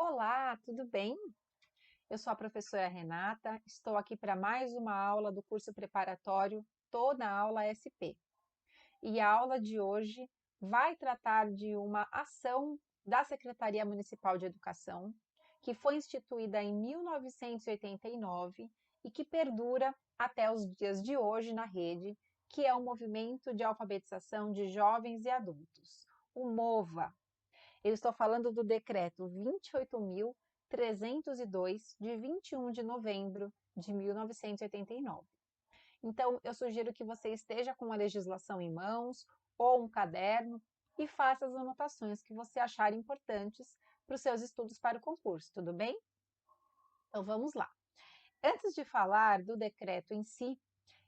Olá, tudo bem? Eu sou a professora Renata, estou aqui para mais uma aula do curso preparatório Toda Aula SP. E a aula de hoje vai tratar de uma ação da Secretaria Municipal de Educação, que foi instituída em 1989 e que perdura até os dias de hoje na rede, que é o Movimento de Alfabetização de Jovens e Adultos, o MOVA. Eu estou falando do decreto 28.302, de 21 de novembro de 1989. Então, eu sugiro que você esteja com a legislação em mãos ou um caderno e faça as anotações que você achar importantes para os seus estudos para o concurso, tudo bem? Então, vamos lá. Antes de falar do decreto em si,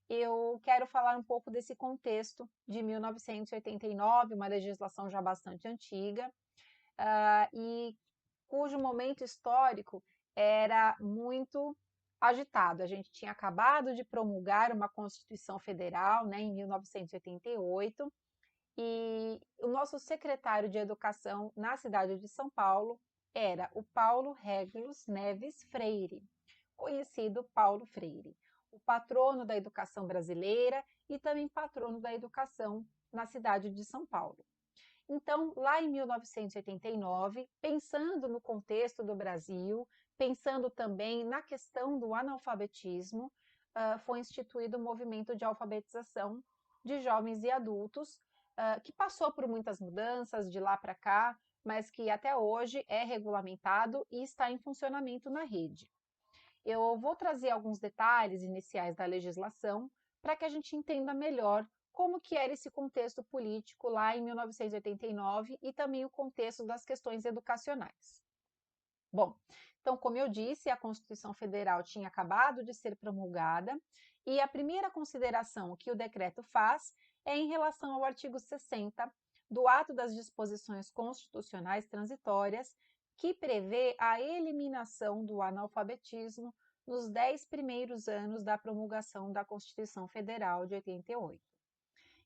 eu quero falar um pouco desse contexto de 1989, uma legislação já bastante antiga, e cujo momento histórico era muito agitado. A gente tinha acabado de promulgar uma Constituição Federal, né, em 1988, e o nosso secretário de Educação na cidade de São Paulo era o Paulo Régulos Neves Freire, conhecido Paulo Freire, o patrono da educação brasileira e também patrono da educação na cidade de São Paulo. Então, lá em 1989, pensando no contexto do Brasil, pensando também na questão do analfabetismo, foi instituído o movimento de alfabetização de jovens e adultos, que passou por muitas mudanças de lá para cá, mas que até hoje é regulamentado e está em funcionamento na rede. Eu vou trazer alguns detalhes iniciais da legislação para que a gente entenda melhor como que era esse contexto político lá em 1989 e também o contexto das questões educacionais. Bom, então, como eu disse, a Constituição Federal tinha acabado de ser promulgada e a primeira consideração que o decreto faz é em relação ao artigo 60 do Ato das Disposições Constitucionais Transitórias, que prevê a eliminação do analfabetismo nos 10 primeiros anos da promulgação da Constituição Federal de 88.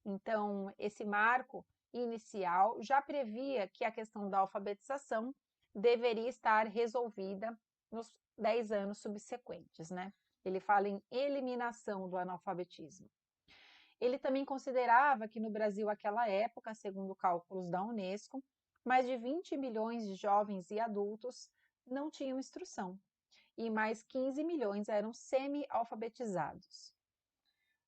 Então, esse marco inicial já previa que a questão da alfabetização deveria estar resolvida nos 10 anos subsequentes, né? Ele fala em eliminação do analfabetismo. Ele também considerava que no Brasil, naquela época, segundo cálculos da Unesco, mais de 20 milhões de jovens e adultos não tinham instrução e mais 15 milhões eram semi-alfabetizados.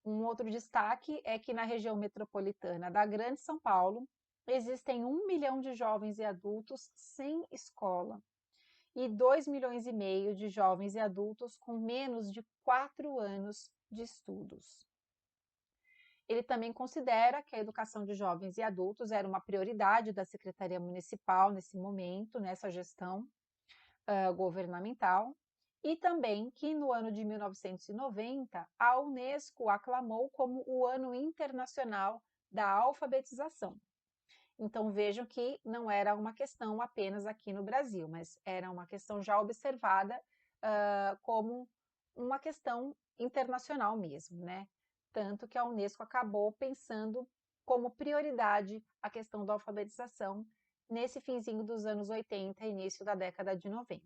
Um outro destaque é que na região metropolitana da Grande São Paulo existem 1 milhão de jovens e adultos sem escola e 2,5 milhões de jovens e adultos com menos de 4 anos de estudos. Ele também considera que a educação de jovens e adultos era uma prioridade da Secretaria Municipal nesse momento, nessa gestão governamental, e também que no ano de 1990 a Unesco aclamou como o Ano Internacional da Alfabetização. Então vejam que não era uma questão apenas aqui no Brasil, mas era uma questão já observada como uma questão internacional mesmo, né? Tanto que a Unesco acabou pensando como prioridade a questão da alfabetização nesse finzinho dos anos 80 e início da década de 90.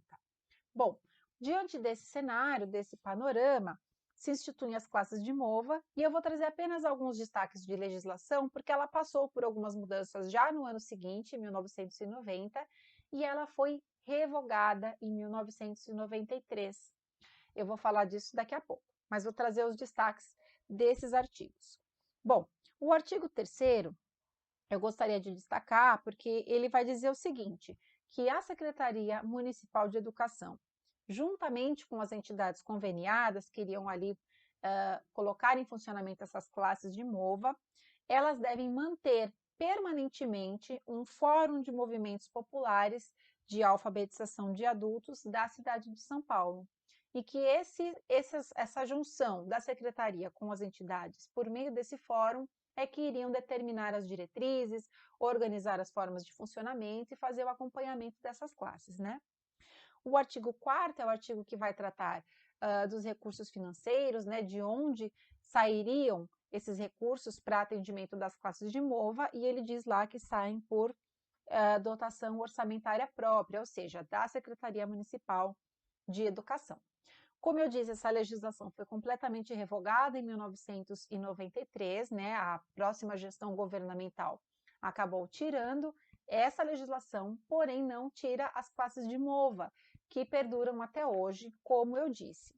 Bom, diante desse cenário, desse panorama, se instituem as classes de MOVA e eu vou trazer apenas alguns destaques de legislação, porque ela passou por algumas mudanças já no ano seguinte, 1990, e ela foi revogada em 1993. Eu vou falar disso daqui a pouco, mas vou trazer os destaques desses artigos. Bom, o artigo 3º eu gostaria de destacar porque ele vai dizer o seguinte, que a Secretaria Municipal de Educação, juntamente com as entidades conveniadas que iriam ali colocar em funcionamento essas classes de MOVA, elas devem manter permanentemente um fórum de movimentos populares de alfabetização de adultos da cidade de São Paulo. E que essa junção da secretaria com as entidades, por meio desse fórum, é que iriam determinar as diretrizes, organizar as formas de funcionamento e fazer o acompanhamento dessas classes, né? O artigo 4º é o artigo que vai tratar dos recursos financeiros, né, de onde sairiam esses recursos para atendimento das classes de MOVA, e ele diz lá que saem por dotação orçamentária própria, ou seja, da Secretaria Municipal de Educação. Como eu disse, essa legislação foi completamente revogada em 1993, né? A próxima gestão governamental acabou tirando essa legislação, porém não tira as classes de MOVA, que perduram até hoje, como eu disse.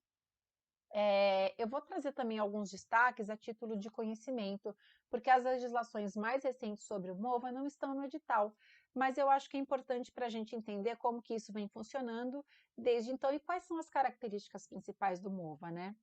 Eu vou trazer também alguns destaques a título de conhecimento, porque as legislações mais recentes sobre o MOVA não estão no edital, mas eu acho que é importante para a gente entender como que isso vem funcionando desde então e quais são as características principais do MOVA, né?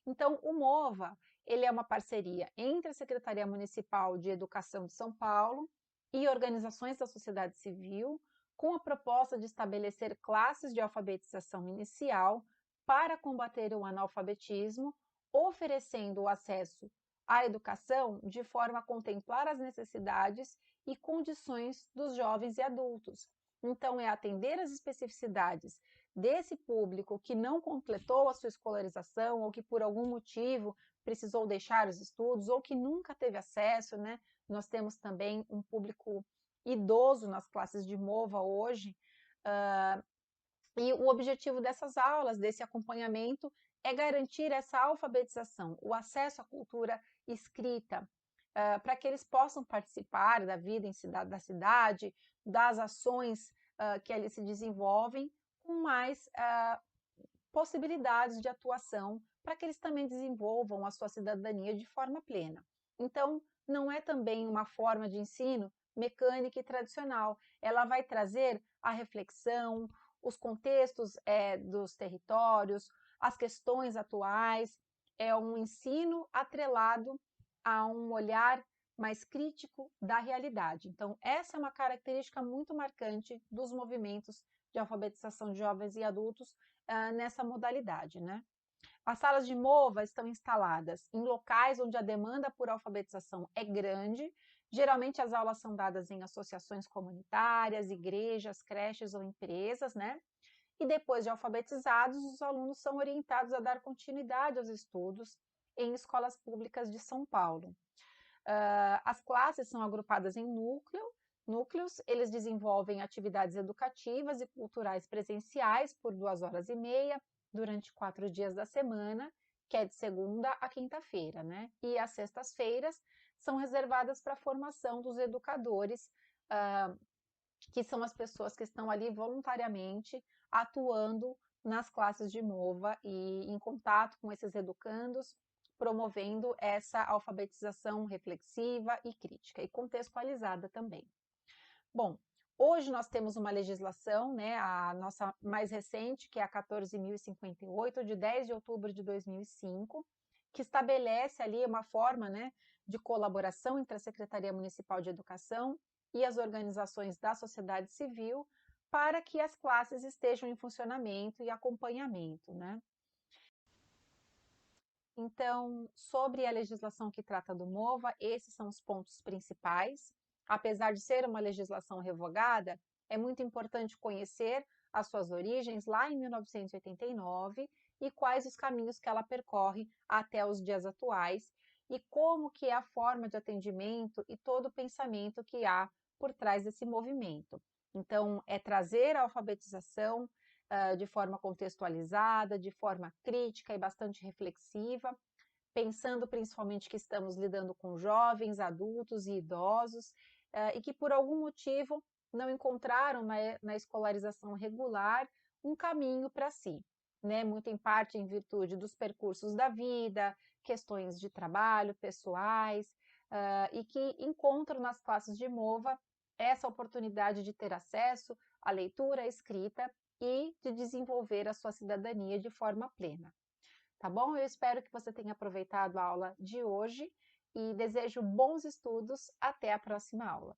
Então, o MOVA, ele é uma parceria entre a Secretaria Municipal de Educação de São Paulo e organizações da sociedade civil, com a proposta de estabelecer classes de alfabetização inicial para combater o analfabetismo, oferecendo o acesso à educação de forma a contemplar as necessidades e condições dos jovens e adultos. Então, é atender às especificidades desse público que não completou a sua escolarização ou que por algum motivo precisou deixar os estudos ou que nunca teve acesso, né? Nós temos também um público idoso nas classes de MOVA hoje, e o objetivo dessas aulas, desse acompanhamento, é garantir essa alfabetização, o acesso à cultura escrita, para que eles possam participar da vida da cidade, das ações que ali se desenvolvem, com mais possibilidades de atuação, para que eles também desenvolvam a sua cidadania de forma plena. Então, não é também uma forma de ensino mecânica e tradicional, ela vai trazer a reflexão, os contextos dos territórios, as questões atuais, é um ensino atrelado a um olhar mais crítico da realidade. Então, essa é uma característica muito marcante dos movimentos de alfabetização de jovens e adultos nessa modalidade, né? As salas de MOVA estão instaladas em locais onde a demanda por alfabetização é grande. Geralmente as aulas são dadas em associações comunitárias, igrejas, creches ou empresas, né? E depois de alfabetizados, os alunos são orientados a dar continuidade aos estudos em escolas públicas de São Paulo. As classes são agrupadas em núcleos, eles desenvolvem atividades educativas e culturais presenciais por 2 horas e meia, durante 4 dias da semana, que é de segunda a quinta-feira, né? E as sextas-feiras são reservadas para a formação dos educadores, que são as pessoas que estão ali voluntariamente atuando nas classes de MOVA e em contato com esses educandos, promovendo essa alfabetização reflexiva e crítica, e contextualizada também. Bom, hoje nós temos uma legislação, né, a nossa mais recente, que é a 14.058, de 10 de outubro de 2005, que estabelece ali uma forma, né, de colaboração entre a Secretaria Municipal de Educação e as organizações da sociedade civil para que as classes estejam em funcionamento e acompanhamento, né? Então, sobre a legislação que trata do MOVA, esses são os pontos principais. Apesar de ser uma legislação revogada, é muito importante conhecer as suas origens lá em 1989 e quais os caminhos que ela percorre até os dias atuais e como que é a forma de atendimento e todo o pensamento que há por trás desse movimento. Então, é trazer a alfabetização de forma contextualizada, de forma crítica e bastante reflexiva, pensando principalmente que estamos lidando com jovens, adultos e idosos, e que por algum motivo não encontraram na escolarização regular um caminho para si, né? Muito em parte em virtude dos percursos da vida, questões de trabalho, pessoais, e que encontram nas classes de MOVA essa oportunidade de ter acesso à leitura, à escrita e de desenvolver a sua cidadania de forma plena. Tá bom? Eu espero que você tenha aproveitado a aula de hoje e desejo bons estudos. Até a próxima aula.